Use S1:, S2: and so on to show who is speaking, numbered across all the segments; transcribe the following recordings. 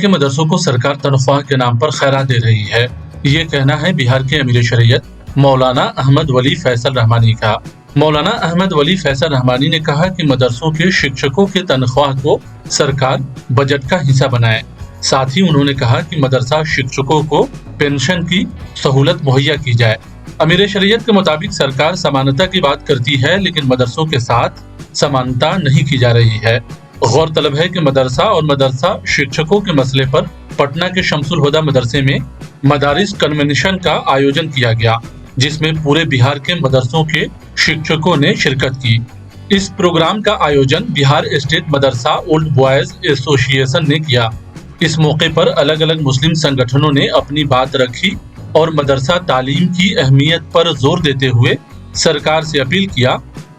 S1: के मदरसों को सरकार तनख्वाह के नाम पर खैरात दे रही है। ये कहना है बिहार के अमीर शरीयत मौलाना अहमद वली फैसल रहमानी का। मौलाना अहमद वली फैसल रहमानी ने कहा कि मदरसों के शिक्षकों की तनख्वाह को सरकार बजट का हिस्सा बनाए। साथ ही उन्होंने कहा कि मदरसा शिक्षकों को पेंशन की सहूलत मुहैया की जाए। अमीर शरीयत के मुताबिक सरकार समानता की बात करती है, लेकिन मदरसों के साथ समानता नहीं की जा रही है। गौरतलब है कि मदरसा और मदरसा शिक्षकों के मसले पर पटना के शमसुल हुदा मदरसे में मदारिस कन्वेंशन का आयोजन किया गया, जिसमें पूरे बिहार के मदरसों के शिक्षकों ने शिरकत की। इस प्रोग्राम का आयोजन बिहार स्टेट मदरसा ओल्ड बॉयज एसोसिएशन ने किया। इस मौके पर अलग अलग मुस्लिम संगठनों ने अपनी बात रखी और मदरसा तालीम की अहमियत पर जोर देते हुए सरकार से अपील किया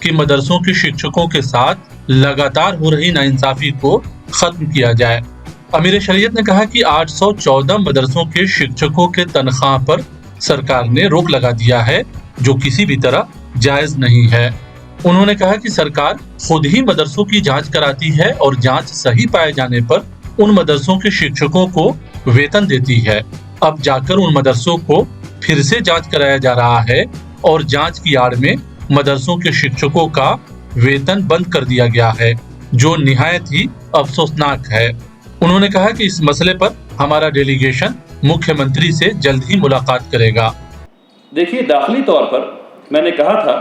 S1: कि मदरसों के शिक्षकों के साथ लगातार हो रही नाइंसाफी को खत्म किया जाए। अमीर शरीयत ने कहा कि 814 मदरसों के शिक्षकों के तनख्वाह पर सरकार ने रोक लगा दिया है, जो किसी भी तरह जायज नहीं है। उन्होंने कहा कि सरकार खुद ही मदरसों की जांच कराती है और जांच सही पाए जाने पर उन मदरसों के शिक्षकों को वेतन देती है। अब जाकर उन मदरसों को फिर से जांच कराया जा रहा है और जांच की आड़ में मदरसों के शिक्षकों का वेतन बंद कर दिया गया है, जो निहायत ही अफसोसनाक है। उन्होंने कहा कि इस मसले पर हमारा डेलीगेशन मुख्यमंत्री से जल्द ही मुलाकात करेगा।
S2: देखिए, दाखिली तौर पर मैंने कहा था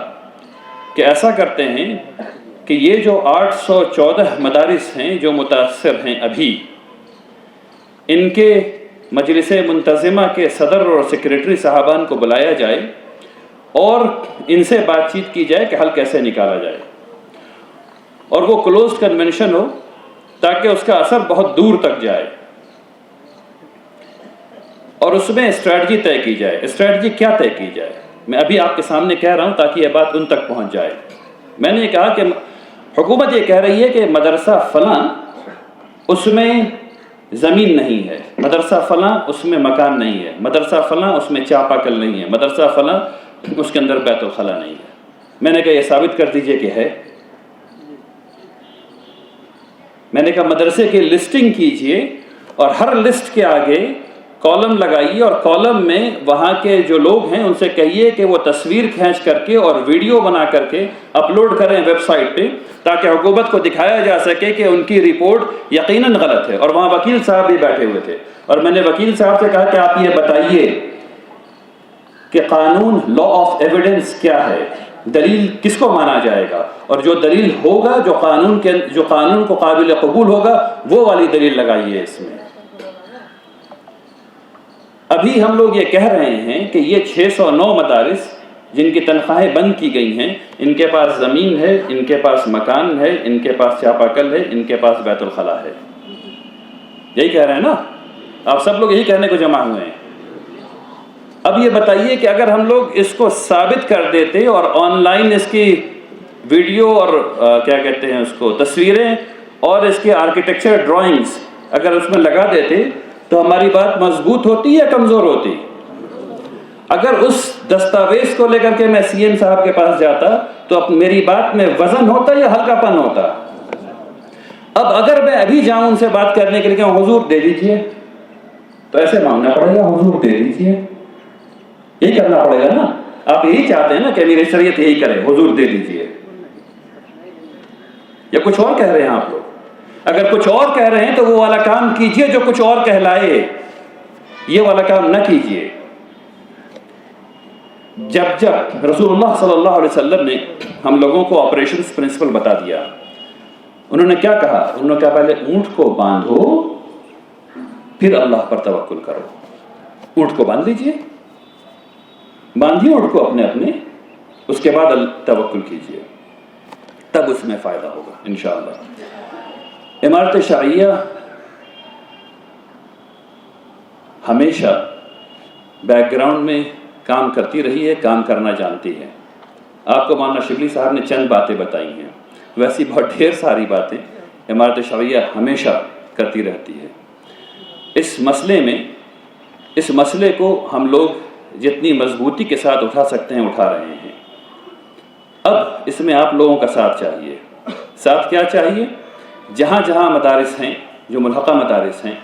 S2: कि ऐसा करते हैं कि ये जो 814 मदारिस हैं जो मुतासर हैं अभी, इनके मजलिस मुंतज़िमा के सदर और सेक्रेटरी साहबान को बुलाया जाए और इनसे बातचीत की जाए कि हल कैसे निकाला जाए, और वो क्लोज कन्वेंशन हो ताकि उसका असर बहुत दूर तक जाए और उसमें स्ट्रैटेजी तय की जाए। स्ट्रैटेजी क्या तय की जाए, मैं अभी आपके सामने कह रहा हूँ ताकि यह बात उन तक पहुँच जाए। मैंने ये कहा कि हुकूमत ये कह रही है कि मदरसा फलां उसमें ज़मीन नहीं है, मदरसा फलां उसमें मकान नहीं है, मदरसा फलां उसमें चापाकल नहीं है, मदरसा फलां उसके अंदर बैतुल खला नहीं है। मैंने कहा ये साबित कर दीजिए कि है। मैंने कहा मदरसे की लिस्टिंग कीजिए और हर लिस्ट के आगे कॉलम लगाइए और कॉलम में वहाँ के जो लोग हैं उनसे कहिए कि वो तस्वीर खींच करके और वीडियो बना करके अपलोड करें वेबसाइट पे, ताकि हुकूमत को दिखाया जा सके कि उनकी रिपोर्ट यकीनन गलत है। और वहाँ वकील साहब भी बैठे हुए थे और मैंने वकील साहब से कहा कि आप ये बताइए कि कानून लॉ ऑफ एविडेंस क्या है, दलील किसको माना जाएगा, और जो दलील होगा जो कानून को काबिल कबूल होगा वो वाली दलील लगाइए इसमें। अभी हम लोग ये कह रहे हैं कि ये 609 मदारिस जिनकी तनख्वाहें बंद की गई हैं, इनके पास ज़मीन है, इनके पास मकान है, इनके पास चापाकल है, इनके पास बैतुल खला है। यही कह रहे हैं ना आप, सब लोग यही कहने को जमा हुए हैं। अब ये बताइए कि अगर हम लोग इसको साबित कर देते और ऑनलाइन इसकी वीडियो और क्या कहते हैं उसको तस्वीरें और इसके आर्किटेक्चर ड्राइंग्स अगर उसमें लगा देते तो हमारी बात मजबूत होती या कमज़ोर होती? अगर उस दस्तावेज को लेकर के मैं सीएम साहब के पास जाता तो अब मेरी बात में वजन होता या हल्कापन होता? अब अगर मैं अभी जाऊं उनसे बात करने के लिए कहूं हुजूर दे दीजिए, तो ऐसे मांगना पड़ेगा हुजूर दे दीजिए, यही करना पड़ेगा ना। आप यही चाहते हैं ना कि अमीर शरीयत यही करे, हुजूर दे दीजिए, या कुछ और कह रहे हैं आप लोग? अगर कुछ और कह रहे हैं तो वो वाला काम कीजिए जो कुछ और कहलाए, ये वाला काम न कीजिए। जब रसूलुल्लाह सल्लल्लाहु अलैहि वसल्लम ने हम लोगों को ऑपरेशन प्रिंसिपल बता दिया, उन्होंने क्या कहा? उन्होंने कहा पहले ऊंट को बांधो फिर अल्लाह पर तवक्कुल करो। ऊंट को बांध लीजिए, बांधिए ऊंट को अपने अपने, उसके बाद तवक्कुल कीजिए, तब उसमें फ़ायदा होगा इंशाअल्लाह। इमारत शरिया हमेशा बैकग्राउंड में काम करती रही है, काम करना जानती है। आपको मौलाना शिबली साहब ने चंद बातें बताई हैं, वैसी बहुत ढेर सारी बातें इमारत शरिया हमेशा करती रहती है। इस मसले को हम लोग जितनी मजबूती के साथ उठा सकते हैं उठा रहे हैं। अब इसमें आप लोगों का साथ चाहिए। साथ क्या चाहिए? जहाँ जहाँ मदारिस हैं, जो मुल्हक़ा मदारिस हैं,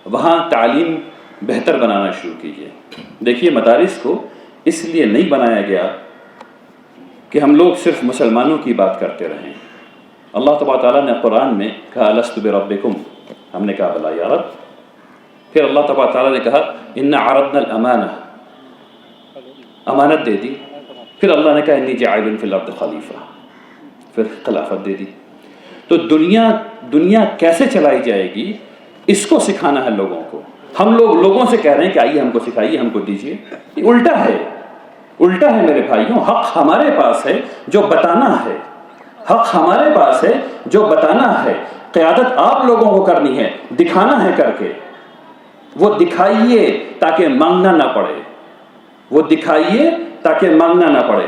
S2: وہاں تعلیم بہتر بنانا شروع کیجیے. دیکھیے مدارس کو اس لیے نہیں بنایا گیا کہ ہم لوگ صرف مسلمانوں کی بات کرتے رہیں. اللہ تبارک تعالیٰ نے قرآن میں کہا الست بربکم، ہم نے کہا بلا یا رب. پھر اللہ تبارک تعالیٰ نے کہا انا عرضنا الامانہ، امانت دے دی. پھر اللہ نے کہا انی جاعل فی الارض خلیفہ، پھر خلافت دے دی. تو دنیا کیسے چلائی جائے گی اس کو سکھانا ہے لوگوں کو. ہم لوگوں سے کہہ رہے ہیں کہ آئیے ہم کو سکھائیے، ہم کو دیجیے. یہ الٹا ہے میرے بھائیوں. حق ہمارے پاس ہے جو بتانا ہے، حق ہمارے پاس ہے جو بتانا ہے. قیادت آپ لوگوں کو کرنی ہے، دکھانا ہے کر کے. وہ دکھائیے تاکہ مانگنا نہ پڑے، وہ دکھائیے تاکہ مانگنا نہ پڑے.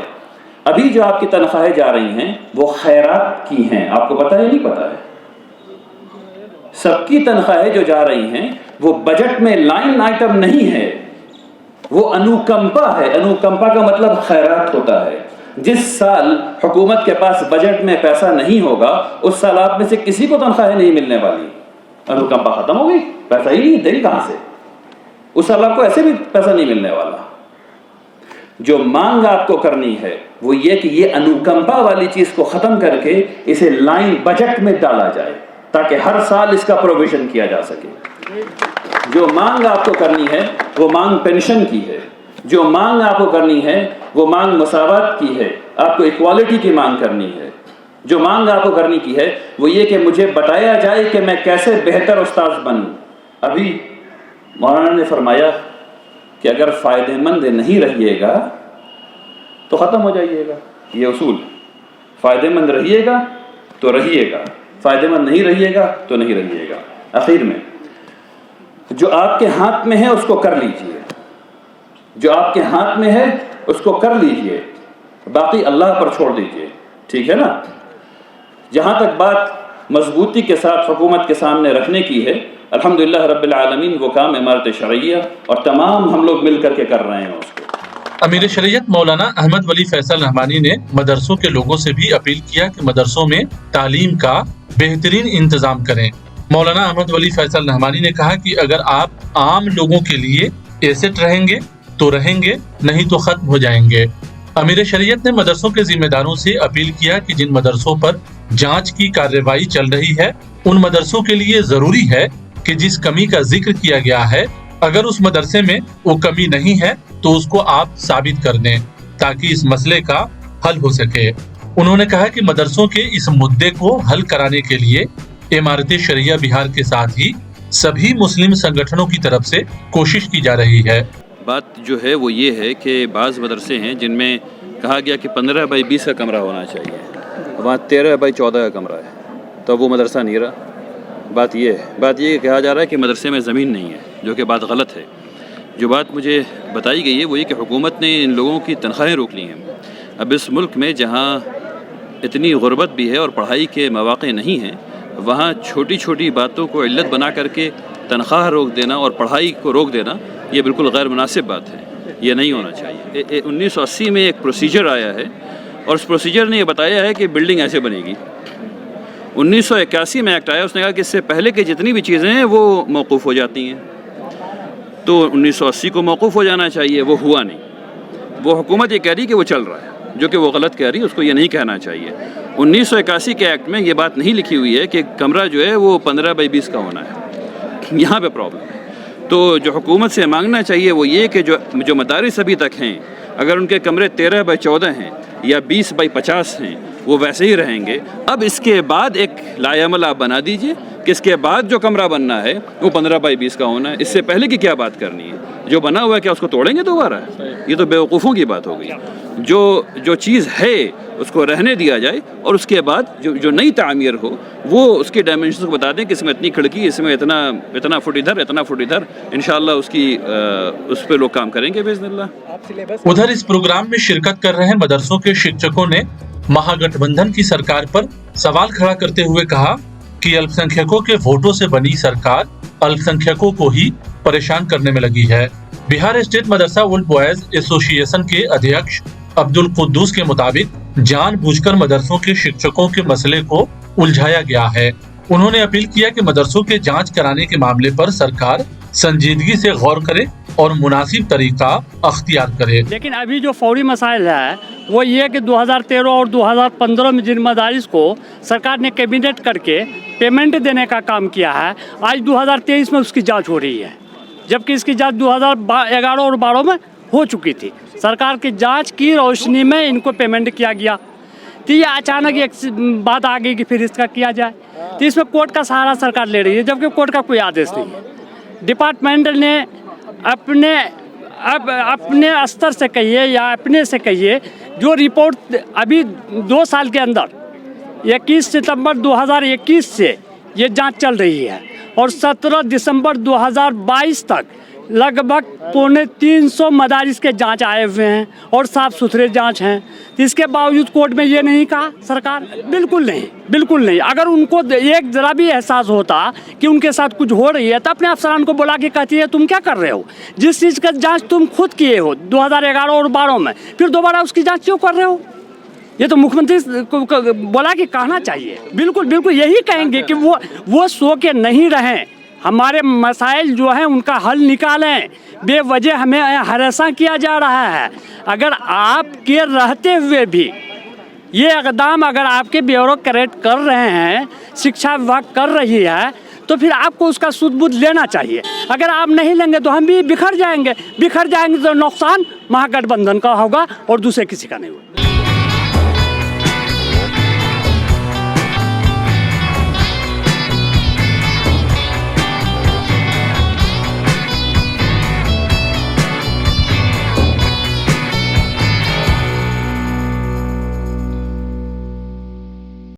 S2: ابھی جو آپ کی تنخواہیں جا رہی ہیں وہ خیرات کی ہیں، آپ کو پتہ ہے نہیں پتہ ہے؟ سب کی تنخواہیں جو جا رہی ہیں وہ بجٹ میں لائن آئٹم نہیں ہے، وہ انوکمپا ہے. انوکمپا کا مطلب خیرات ہوتا ہے. جس سال حکومت کے پاس بجٹ میں پیسہ نہیں ہوگا اس سال آپ میں سے کسی کو تنخواہیں نہیں ملنے والی. انوکمپا ختم ہو گئی، پیسہ ہی نہیں، دیں کہاں سے؟ اس سال آپ کو ایسے بھی پیسہ نہیں ملنے والا. جو مانگ آپ کو کرنی ہے وہ یہ کہ یہ انوکمپا والی چیز کو ختم کر کے اسے لائن بجٹ میں ڈالا جائے تاکہ ہر سال اس کا پروویژن کیا جا سکے. جو مانگ آپ کو کرنی ہے وہ مانگ پینشن کی ہے، جو مانگ آپ کو کرنی ہے وہ مانگ مساوات کی ہے، آپ کو ایکوالٹی کی مانگ کرنی ہے. جو مانگ آپ کو کرنی کی ہے وہ یہ کہ مجھے بتایا جائے کہ میں کیسے بہتر استاذ بنوں. ابھی مولانا نے فرمایا کہ اگر فائدہ مند نہیں رہیے گا تو ختم ہو جائیے گا. یہ اصول، فائدہ مند رہیے گا تو رہیے گا، فائدہ مند نہیں رہیے گا تو نہیں رہیے گا. اخیر میں جو آپ کے ہاتھ میں ہے اس کو کر لیجئے، جو آپ کے ہاتھ میں ہے اس کو کر لیجئے، باقی اللہ پر چھوڑ دیجئے. ٹھیک ہے نا؟ جہاں تک بات مضبوطی کے ساتھ حکومت کے سامنے رکھنے کی ہے، الحمدللہ رب العالمین وہ کام امارت شرعیہ اور تمام ہم لوگ مل کر کے کر رہے ہیں اس کو.
S1: امیر شریعت مولانا احمد ولی فیصل رحمانی نے مدرسوں کے لوگوں سے بھی اپیل کیا کہ مدرسوں میں تعلیم کا بہترین انتظام کریں. مولانا احمد ولی فیصل رحمانی نے کہا کہ اگر آپ عام لوگوں کے لیے ایسٹ رہیں گے تو رہیں گے، نہیں تو ختم ہو جائیں گے. امیر شریعت نے مدرسوں کے ذمہ داروں سے اپیل کیا کہ جن مدرسوں پر جانچ کی کارروائی چل رہی ہے ان مدرسوں کے لیے ضروری ہے کہ جس کمی کا ذکر کیا گیا ہے اگر اس مدرسے میں وہ کمی نہیں ہے تو اس کو آپ ثابت کر دیں تاکہ اس مسئلے کا حل ہو سکے. انہوں نے کہا کہ مدرسوں کے اس مدعے کو حل کرانے کے لیے امارت شرعیہ بہار کے ساتھ ہی سبھی مسلم سنگٹھنوں کی طرف سے کوشش کی جا رہی ہے.
S2: بات جو ہے وہ یہ ہے کہ بعض مدرسے ہیں جن میں کہا گیا کہ 15x20 کا کمرہ ہونا چاہیے، وہاں 13x14 کا کمرہ ہے، تو وہ مدرسہ نہیں رہا. بات یہ کہا جا رہا ہے کہ مدرسے میں زمین نہیں ہے، جو کہ بات غلط ہے. جو بات مجھے بتائی گئی ہے وہ یہ کہ حکومت نے ان لوگوں کی تنخواہیں روک لی ہیں. اب اس ملک میں جہاں اتنی غربت بھی ہے اور پڑھائی کے مواقع نہیں ہیں، وہاں چھوٹی چھوٹی باتوں کو علت بنا کر کے تنخواہ روک دینا اور پڑھائی کو روک دینا یہ بالکل غیر مناسب بات ہے. یہ نہیں ہونا چاہیے. 1980 میں ایک پروسیجر آیا ہے اور اس پروسیجر نے یہ بتایا ہے کہ بلڈنگ ایسے بنے گی. 1981 میں ایکٹ آیا، اس نے کہا کہ اس سے پہلے کی جتنی بھی چیزیں ہیں وہ موقوف ہو جاتی ہیں. تو 1980 کو موقوف ہو جانا چاہیے، وہ ہوا نہیں. وہ حکومت یہ کہہ رہی کہ وہ چل رہا ہے، جو کہ وہ غلط کہہ رہی ہے، اس کو یہ نہیں کہنا چاہیے. 1981 کے ایکٹ میں یہ بات نہیں لکھی ہوئی ہے کہ کمرہ جو ہے وہ 15x20 کا ہونا ہے. یہاں پہ پرابلم ہے. تو جو حکومت سے مانگنا چاہیے وہ یہ کہ جو مدارس ابھی تک ہیں اگر ان کے کمرے 13x14 ہیں یا 20x50 ہیں وہ ویسے ہی رہیں گے. اب اس کے بعد ایک لائحہ عمل آپ بنا دیجئے کہ اس کے بعد جو کمرہ بننا ہے وہ 15x20 کا ہونا ہے. اس سے پہلے کی کیا بات کرنی ہے؟ جو بنا ہوا ہے کیا اس کو توڑیں گے دوبارہ؟ یہ تو بیوقوفوں کی بات ہو گئی. جو چیز ہے اس کو رہنے دیا جائے اور اس کے بعد جو نئی تعمیر ہو وہ اس کے ڈائمنشنز کو بتا دیں کہ اس میں اتنی کھڑکی، اس میں اتنا فٹ ادھر، اتنا فٹ ادھر. انشاءاللہ اس پہ لوگ کام کریں گے باذن اللہ.
S1: ادھر اس پروگرام میں شرکت کر رہے مدرسوں کے شکشکوں نے مہا گٹھ بندھن کی سرکار پر سوال کھڑا کرتے ہوئے کہا کہ الپ سنکھیکوں کے ووٹوں سے بنی سرکار الپ سنکھیکوں کو ہی پریشان کرنے میں لگی ہے. بہار اسٹیٹ مدرسہ اولڈ بوائز ایسوسی ایشن کے ادھیکش عبد القدوس کے مطابق جان بوجھ کر مدرسوں کے شکشکوں کے مسئلے کو الجھایا گیا ہے. उन्होंने अपील किया कि मदरसों के जांच कराने के मामले पर सरकार संजीदगी से गौर करे और मुनासिब तरीका अख्तियार करे।
S3: लेकिन अभी जो फौरी मसाइल है वो ये कि 2013 और 2015 में जिन मदारिस को सरकार ने कैबिनेट करके पेमेंट देने का काम किया है, आज 2023 में उसकी जांच हो रही है, जबकि इसकी जांच 2011 और 12 में हो चुकी थी। सरकार की जांच की रोशनी में इनको पेमेंट किया गया, तो ये अचानक एक बात आ गई कि फिर इसका किया जाए, तो इसमें कोर्ट का सहारा सरकार ले रही है, जबकि कोर्ट का कोई आदेश नहीं है। डिपार्टमेंट ने अपने स्तर से कहिए या अपने से कहिए, जो रिपोर्ट अभी 2 साल के अंदर 21 सितंबर 2021 से ये जांच चल रही है और 17 दिसंबर 2022 तक लगभग 350 मदारिस के जांच आए हुए हैं और साफ सुथरे जांच हैं। इसके बावजूद कोर्ट में ये नहीं कहा सरकार, बिल्कुल नहीं, बिल्कुल नहीं। अगर उनको एक जरा भी एहसास होता कि उनके साथ कुछ हो रही है तो अपने अफसरान को बुला के कहती है तुम क्या कर रहे हो, जिस चीज़ का जांच तुम खुद किए हो 2011 और 12 में, फिर दोबारा उसकी जांच क्यों कर रहे हो? ये तो मुख्यमंत्री को बोला कि कहना चाहिए। बिल्कुल बिल्कुल यही कहेंगे कि वो सो के नहीं रहें, हमारे मसाइल जो हैं उनका हल निकालें। बेवजह हमें हरासा किया जा रहा है। अगर आपके रहते हुए भी ये इक़दाम अगर आपके ब्यूरोक्रेट कर रहे हैं, शिक्षा विभाग कर रही है, तो फिर आपको उसका सुध-बुध लेना चाहिए। अगर आप नहीं लेंगे तो हम भी बिखर जाएंगे तो नुकसान महागठबंधन का होगा और दूसरे किसी का नहीं होगा।